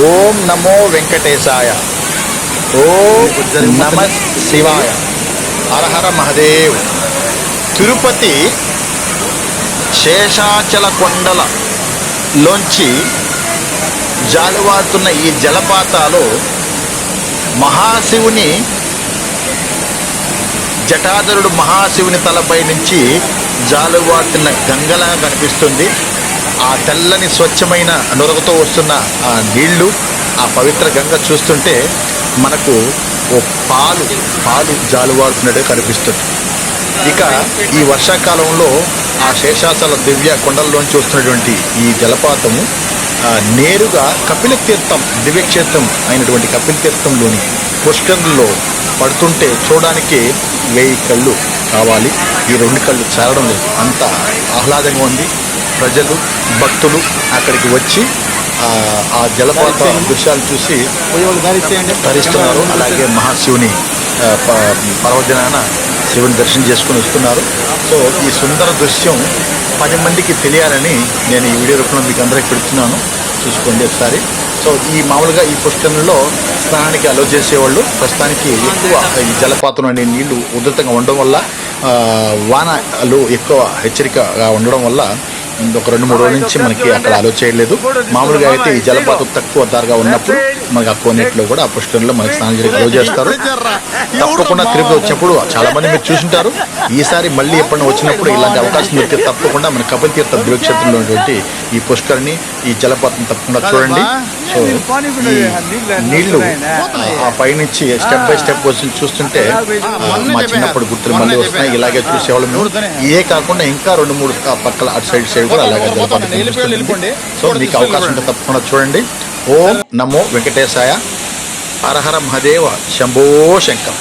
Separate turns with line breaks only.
ఓం నమో వెంకటేశాయ. ఓం నమ శివాయ. హర హర మహదేవ్. తిరుపతి శేషాచల కొండలలోంచి జాలువారుతున్న ఈ జలపాతాలు మహాశివుని జటాధరుడు మహాశివుని తలపై నుంచి జాలువారుతున్న గంగలా కనిపిస్తుంది. ఆ తెల్లని స్వచ్ఛమైన నురగతో వస్తున్న ఆ నీళ్లు, ఆ పవిత్ర గంగ చూస్తుంటే మనకు ఓ పాలు జాలువారుతున్నట్టు కనిపిస్తుంది. ఇక ఈ వర్షాకాలంలో ఆ శేషాచల దివ్య కొండల్లోంచి వస్తున్నటువంటి ఈ జలపాతము నేరుగా కపిల తీర్థం, దివ్యక్షేత్రం అయినటువంటి కపిల తీర్థంలోని పుష్కరంలో పడుతుంటే చూడడానికి 1000 కళ్ళు కావాలి. ఈ 2 కళ్ళు చాలడం లేదు, అంత ఆహ్లాదంగా ఉంది. ప్రజలు, భక్తులు అక్కడికి వచ్చి ఆ జలపాత దృశ్యాలు చూసి తరిస్తున్నారు. అలాగే మహాశివుని పర్వదినాన శివుని దర్శనం చేసుకుని వస్తున్నారు. సో ఈ సుందర దృశ్యం 10 మందికి తెలియాలని నేను ఈ వీడియో రూపంలో మీకు అందరికీ పెడుతున్నాను. చూసుకోండి ఒకసారి. సో ఈ మామూలుగా ఈ పుష్కరంలో స్నానానికి అలో చేసేవాళ్ళు ప్రస్తుతానికి ఎక్కువ ఈ జలపాతం అనే నీళ్లు ఉధృతంగా ఉండడం వల్ల, వానలు ఎక్కువ హెచ్చరికగా ఉండడం వల్ల ఒక 2-3 రోజుల నుంచి మనకి అక్కడ అలో చేయలేదు. మామూలుగా అయితే ఈ జలపాతం తక్కువ ధరగా ఉన్నప్పుడు మనకి ఆ కోనేటిలో కూడా ఆ పుష్కరంలో మనకి స్నానం చేయడానికి అలో చేస్తారు. తప్పకుండా తిరుపతి వచ్చినప్పుడు చాలా మంది మీరు చూసుంటారు. ఈసారి మళ్ళీ ఎప్పుడైనా వచ్చినప్పుడు ఇలాంటి అవకాశం దొరికితే తప్పకుండా మన కపిల తీర్థ దివ్యక్షేత్రంలో ఉన్నటువంటి ఈ పుష్కరిని, ఈ జలపాతం తప్పకుండా చూడండి. సో ఈ నీళ్లు ఆ పైనుంచి స్టెప్ బై స్టెప్ వచ్చి చూస్తుంటే మా చిన్నప్పుడు గుర్తులు మళ్ళీ వస్తున్నాయి. ఇలాగే చూసేవాళ్ళం. ఇదే కాకుండా ఇంకా 2-3 పక్కల అటు సైడ్ కూడా అలాగే జలపాతం కనిపిస్తుంది. సో మీకు అవకాశం ఉంటే తప్పకుండా చూడండి. ఓం నమో వెంకటేశాయ. హర హర మహదేవ. శంభో శంకర్.